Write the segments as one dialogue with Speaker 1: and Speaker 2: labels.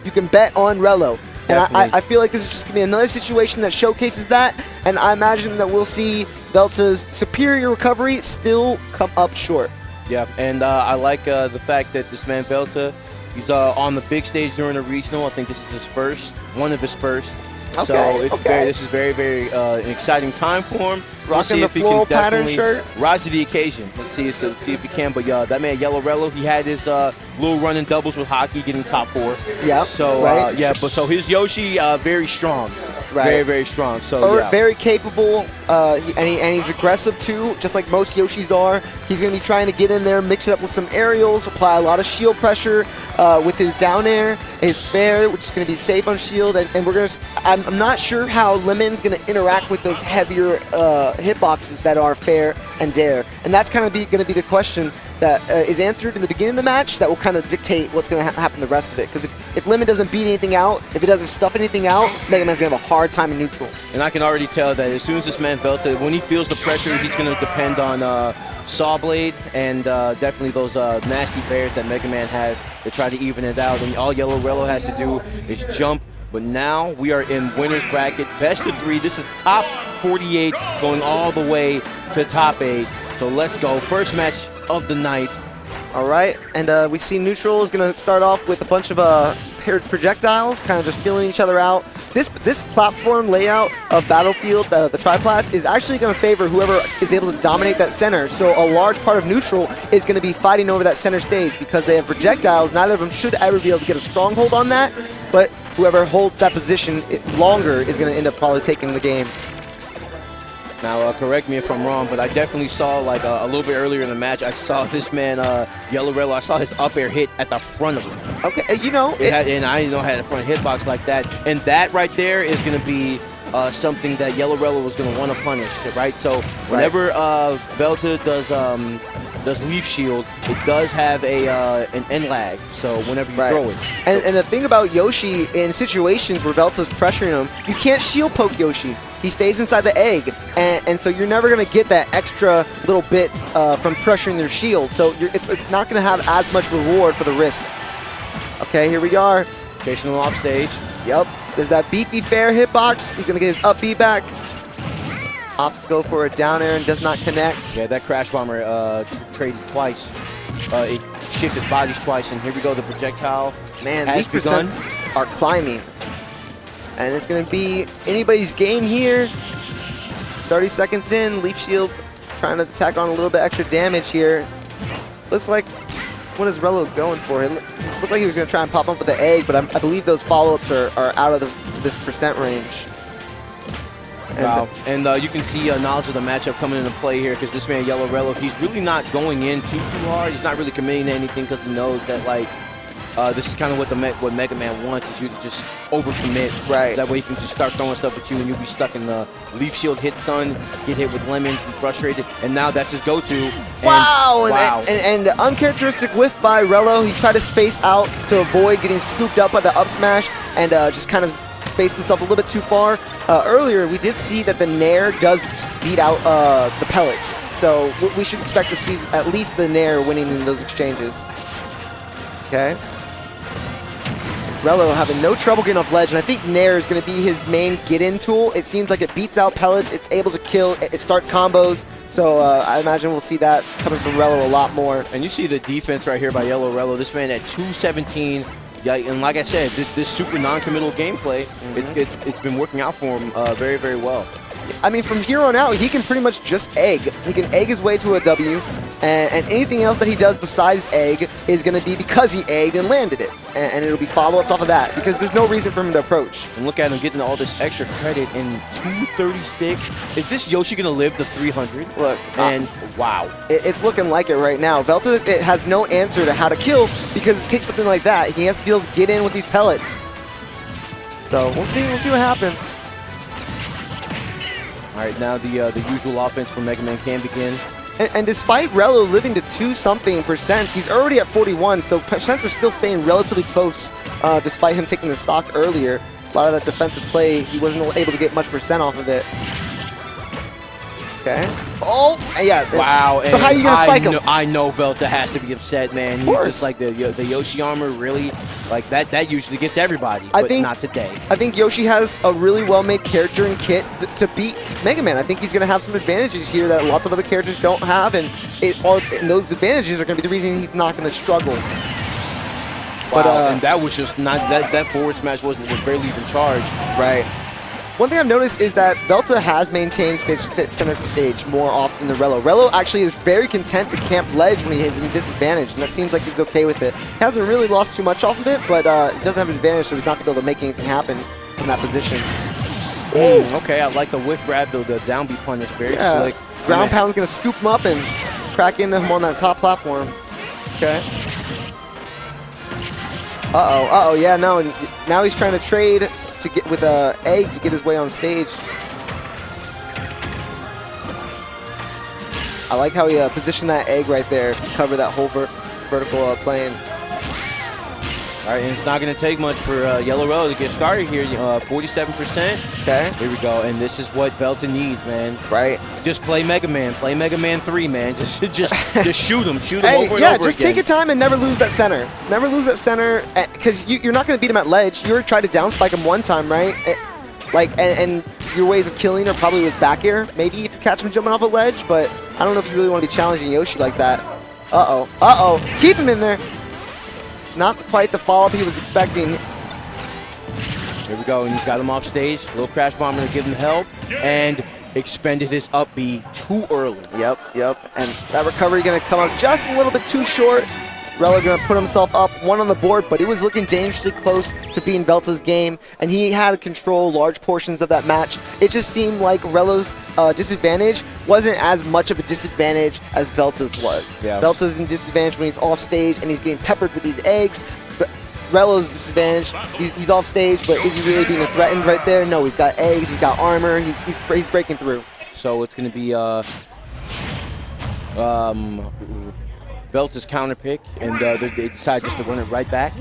Speaker 1: you can bet on Rello. And
Speaker 2: Definitely.
Speaker 1: I feel like this is just going to be another situation that showcases that, and I imagine that we'll see Velta's superior recovery still come up short.
Speaker 2: Yeah, and I like the fact that this man Velta, he's on the big stage during the regional. I think this is his first, one of his first.
Speaker 1: Okay,
Speaker 2: So it's
Speaker 1: okay.
Speaker 2: this is very an exciting time for him.
Speaker 1: Rocking the floral pattern shirt.
Speaker 2: Rise to the occasion. Let's see if he can. But that man YellowRello, he had his little run in doubles with hockey, getting top 4.
Speaker 1: Yeah.
Speaker 2: So
Speaker 1: right.
Speaker 2: so his Yoshi very strong.
Speaker 1: Right.
Speaker 2: Very strong. So yeah.
Speaker 1: Very capable, and he's aggressive too, just like most Yoshis are. He's going to be trying to get in there, mix it up with some aerials, apply a lot of shield pressure with his down air, his fair, which is going to be safe on shield. And we're going to. I'm not sure how Lemon's going to interact with those heavier hitboxes that are fair and dare, and that's kind of going to be the question that is answered in the beginning of the match that will kind of dictate what's going to happen the rest of it. Because if Lemon doesn't beat anything out, if he doesn't stuff anything out, Mega Man's going to have a hard time in neutral.
Speaker 2: And I can already tell that as soon as this man Velta, when he feels the pressure, he's going to depend on Saw Blade and definitely those nasty bears that Mega Man has to try to even it out. And all YellowRello has to do is jump. But now we are in winner's bracket, best of 3. This is top 48 going all the way to top 8. So let's go. First match of the night.
Speaker 1: All right, and we see neutral is going to start off with a bunch of paired projectiles, kind of just feeling each other out. This platform layout of Battlefield, the triplats, is actually going to favor whoever is able to dominate that center. So a large part of neutral is going to be fighting over that center stage because they have projectiles. Neither of them should ever be able to get a stronghold on that, but whoever holds that position longer is going to end up probably taking the game.
Speaker 2: Now, correct me if I'm wrong, but I definitely saw, like, a little bit earlier in the match, I saw this man, YellowRello, I saw his up air hit at the front of him.
Speaker 1: Okay, you know.
Speaker 2: And I didn't know it had a front hitbox like that. And that right there is going to be something that YellowRello was going to want to punish, right? So whenever Velta does Leaf Shield, it does have an end lag, so whenever you throw it.
Speaker 1: And the thing about Yoshi, in situations where Velta's pressuring him, you can't shield poke Yoshi. He stays inside the egg, and so you're never going to get that extra little bit from pressuring their shield, so it's not going to have as much reward for the risk. Okay, here we are.
Speaker 2: Chasing him off stage.
Speaker 1: Yep, there's that beefy fair hitbox. He's going to get his up B back. Opts to go for a down air and does not connect.
Speaker 2: Yeah, that Crash Bomber traded twice. It shifted bodies twice, and here we go, the projectile.
Speaker 1: Man, these percents are climbing. And it's going to be anybody's game here. 30 seconds in, Leaf Shield trying to tack on a little bit extra damage here. Looks like, what is Rello going for? It looked like he was going to try and pop up with the egg, but I believe those follow-ups are out of this percent range.
Speaker 2: Wow, and you can see knowledge of the matchup coming into play here because this man YellowRello, he's really not going in too hard. He's not really committing to anything because he knows that, like, this is kind of what Mega Man wants, is you to just overcommit.
Speaker 1: Right.
Speaker 2: That way he can just start throwing stuff at you and you'll be stuck in the Leaf Shield hit stun, get hit with lemons, be frustrated, and now that's his go-to.
Speaker 1: Wow! And uncharacteristic whiff by Rello. He tried to space out to avoid getting scooped up by the up smash and just kind of spaced himself a little bit too far. Earlier, we did see that the Nair does beat out the pellets, so we should expect to see at least the Nair winning in those exchanges. Okay. Rello having no trouble getting off ledge, and I think Nair is going to be his main get-in tool. It seems like it beats out pellets, it's able to kill, it starts combos, so I imagine we'll see that coming from Rello a lot more.
Speaker 2: And you see the defense right here by YellowRello. This man at 217, yeah, and like I said, this super non-committal gameplay, it's been working out for him very, very well.
Speaker 1: I mean, from here on out, he can pretty much just egg. He can egg his way to a W, and anything else that he does besides egg is going to be because he egged and landed it. And it'll be follow-ups off of that, because there's no reason for him to approach.
Speaker 2: And look at him getting all this extra credit in 236. Is this Yoshi going to live the 300?
Speaker 1: Look.
Speaker 2: And wow.
Speaker 1: It's looking like it right now. Velta has no answer to how to kill, because it takes something like that. He has to be able to get in with these pellets. So we'll see what happens.
Speaker 2: All right, now the usual offense for Mega Man can begin.
Speaker 1: And despite Rello living to 2-something percent, he's already at 41, so percents are still staying relatively close despite him taking the stock earlier. A lot of that defensive play, he wasn't able to get much percent off of it. Okay. Oh, yeah.
Speaker 2: Wow.
Speaker 1: So how are you going to spike him?
Speaker 2: I know Velta has to be upset, man. He's just like the Yoshi armor, really. Like, that usually gets everybody, but not today. I
Speaker 1: think Yoshi has a really well-made character and kit to beat Mega Man. I think he's going to have some advantages here that lots of other characters don't have, and those advantages are going to be the reason he's not going to struggle.
Speaker 2: Wow, but, and that was just not, that forward smash was barely even charged.
Speaker 1: Right. One thing I've noticed is that Velta has maintained center stage more often than Rello. Rello actually is very content to camp ledge when he is in disadvantage, and that seems like he's okay with it. He hasn't really lost too much off of it, but he doesn't have an advantage, so he's not going to be able to make anything happen from that position.
Speaker 2: Okay, I like the whiff grab, though, the down B punish, very slick.
Speaker 1: Ground pound's going to scoop him up and crack into him on that top platform. Okay. Yeah, no, and now he's trying to trade to get with egg to get his way on stage. I like how he positioned that egg right there to cover that whole vertical plane.
Speaker 2: All right, and it's not going to take much for YellowRello to get started here. 47%.
Speaker 1: Okay.
Speaker 2: Here we go, and this is what Velta needs, man.
Speaker 1: Right.
Speaker 2: Just play Mega Man. Play Mega Man 3, man. Just shoot him. Shoot him over and over
Speaker 1: again. Just take your time and never lose that center. Never lose that center, because you're not going to beat him at ledge. You already tried to down spike him one time, right? And your ways of killing are probably with back air, maybe if you catch him jumping off a ledge, but I don't know if you really want to be challenging Yoshi like that. Keep him in there. Not quite the follow-up he was expecting.
Speaker 2: Here we go, and he's got him off stage. Little crash bomber to give him help, and expended his up B too early.
Speaker 1: Yep. And that recovery going to come up just a little bit too short. Rello going to put himself up one on the board, but he was looking dangerously close to being Velta's game, and he had to control large portions of that match. It just seemed like Rello's disadvantage wasn't as much of a disadvantage as Velta's was. Yeah. Velta's in disadvantage when he's off stage and he's getting peppered with these eggs. But Rello's disadvantage, he's off stage, but is he really being threatened right there? No, he's got eggs, he's got armor, he's breaking through.
Speaker 2: So it's going to be Velta's counter pick, and they decide just to run it right back.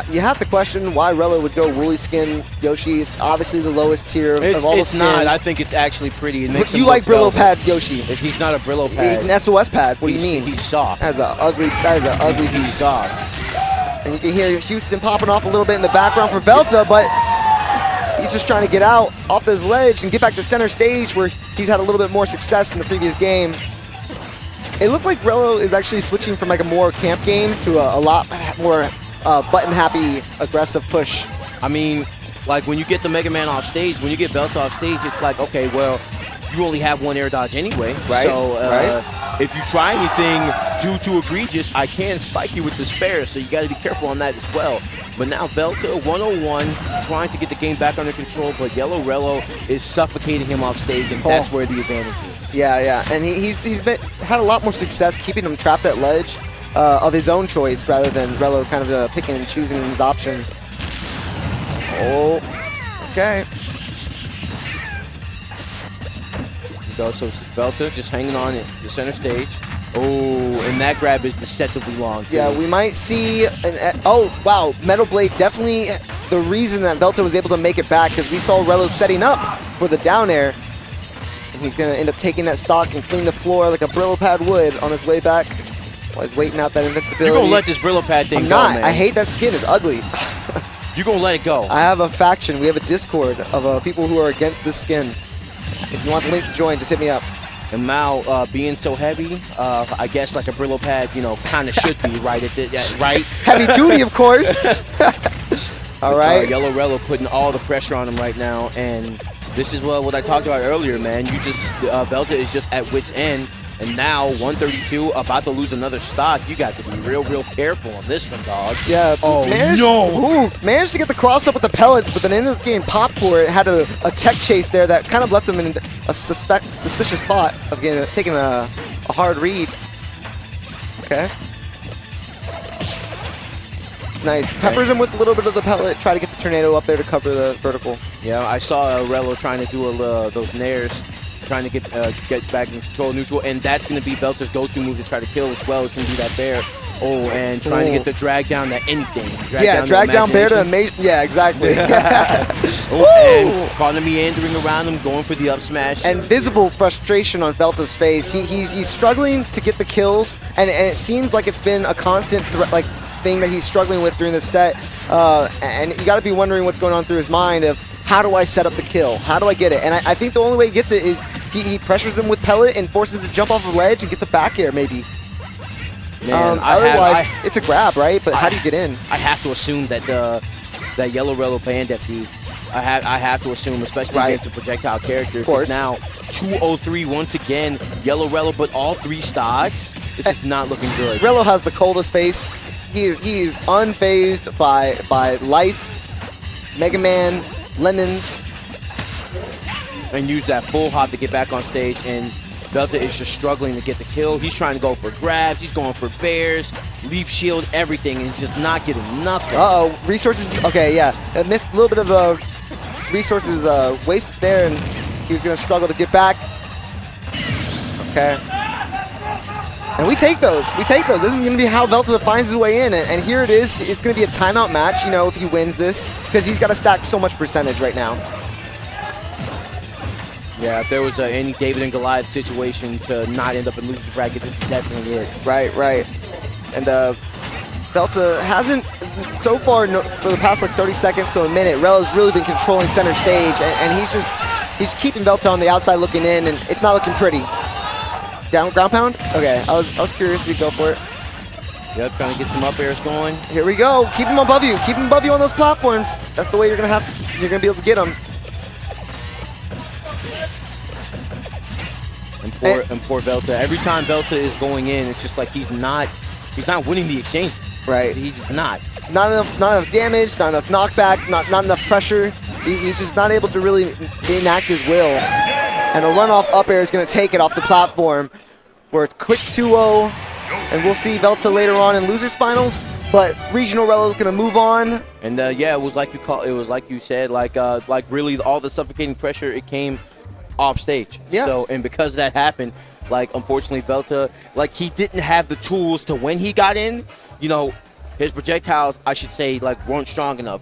Speaker 1: You have to question why Rello would go woolly skin Yoshi. It's obviously the lowest tier of all the skins.
Speaker 2: It's not. I think it's actually pretty. It makes
Speaker 1: you like Brillo pad Yoshi?
Speaker 2: He's not a Brillo pad.
Speaker 1: He's an SOS pad. What do you mean?
Speaker 2: He's soft.
Speaker 1: That is an ugly beast.
Speaker 2: He's soft.
Speaker 1: And you can hear Houston popping off a little bit in the background for Velta, but he's just trying to get out off this ledge and get back to center stage where he's had a little bit more success in the previous game. It looked like Rello is actually switching from like a more camp game to a lot more button-happy, aggressive push.
Speaker 2: I mean, like when you get the Mega Man off stage, when you get Velta off stage, it's like, okay, well, you only have one air dodge anyway.
Speaker 1: Right.
Speaker 2: So if you try anything too egregious, I can spike you with the spare, so you got to be careful on that as well. But now Velta 101, trying to get the game back under control, but YellowRello is suffocating him off stage, and that's where the advantage is.
Speaker 1: Yeah, and he's had a lot more success keeping him trapped at ledge of his own choice rather than Rello kind of picking and choosing his options. Okay.
Speaker 2: So Velta just hanging on at the center stage. And that grab is deceptively long, too.
Speaker 1: Yeah, we might see wow, Metal Blade definitely the reason that Velta was able to make it back, because we saw Rello setting up for the down air. And he's going to end up taking that stock and clean the floor like a Brillo pad would on his way back while he's waiting out that invincibility.
Speaker 2: You're going to let this Brillo pad thing
Speaker 1: go,
Speaker 2: man.
Speaker 1: I hate that skin. It's ugly.
Speaker 2: You're going to let it go.
Speaker 1: I have a faction. We have a Discord of people who are against this skin. If you want the link to join, just hit me up.
Speaker 2: And Mao being so heavy, I guess like a Brillo pad, kind of should be right at the right.
Speaker 1: Heavy duty, of course. All right.
Speaker 2: YellowRello putting all the pressure on him right now, and this is what I talked about earlier, man. Velta is just at wit's end, and now 132 about to lose another stock. You got to be real careful on this one, dog.
Speaker 1: Yeah. Managed to get the cross up with the pellets, but then ended up getting popped for it. Had a tech chase there that kind of left him in a suspicious spot of taking a hard read. Okay. Nice. Peppers him with a little bit of the pellet. Try to get the tornado up there to cover the vertical.
Speaker 2: Yeah, I saw Rello trying to do those nairs trying to get back in control neutral, and that's going to be Velta's go-to move to try to kill as well. It's going to be that bear. Oh, and trying to get the drag down to anything.
Speaker 1: Drag down bear to yeah, exactly.
Speaker 2: And kind of meandering around him, going for the up smash.
Speaker 1: And visible frustration on Velta's face. He's struggling to get the kills, and it seems like it's been a constant thing that he's struggling with during the set. And you got to be wondering what's going on through his mind of, how do I set up the kill? How do I get it? And I think the only way he gets it is he pressures him with pellet and forces to jump off the ledge and gets a back air maybe.
Speaker 2: Man,
Speaker 1: otherwise, it's a grab, right? But how do you get in?
Speaker 2: I have to assume that that YellowRello banned FD. I have to assume, especially against a projectile character.
Speaker 1: Of course.
Speaker 2: Now, 203 once again, YellowRello, but all 3 stocks. This is not looking good.
Speaker 1: Rello has the coldest face. He is unfazed by life, Mega Man, lemons.
Speaker 2: And use that full hop to get back on stage, and Velta is just struggling to get the kill. He's trying to go for grabs. He's going for bears, leaf shield, everything, and just not getting nothing.
Speaker 1: Uh-oh, resources. Okay, yeah. Missed a little bit of resources wasted there, and he was going to struggle to get back. Okay. And we take those. We take those. This is going to be how Velta finds his way in. And here it is. It's going to be a timeout match, you know, if he wins this, because he's got to stack so much percentage right now.
Speaker 2: Yeah, if there was any David and Goliath situation to not end up in loser's bracket, this is definitely it.
Speaker 1: Right. And Velta hasn't, so far, for the past like 30 seconds to a minute, Rello's really been controlling center stage, and he's keeping Velta on the outside looking in, and it's not looking pretty. Ground pound? Okay, I was curious if you'd go for it.
Speaker 2: Yep, trying to get some up airs going.
Speaker 1: Here we go. Keep him above you. Keep him above you on those platforms. That's the way you're gonna be able to get him.
Speaker 2: And poor Velta. Every time Velta is going in, it's just like he's not winning the exchange.
Speaker 1: Right.
Speaker 2: He's just not.
Speaker 1: Not enough damage, not enough knockback, not enough pressure. He's just not able to really enact his will. And a runoff up air is going to take it off the platform for a quick 2-0. And we'll see Velta later on in losers finals. But regional Rello is going to move on.
Speaker 2: And yeah, it was like you said, like really all the suffocating pressure, it came off stage.
Speaker 1: Yeah.
Speaker 2: So, and because that happened, like, unfortunately, Velta, like, he didn't have the tools to, when he got in, you know, his projectiles, I should say, like, weren't strong enough.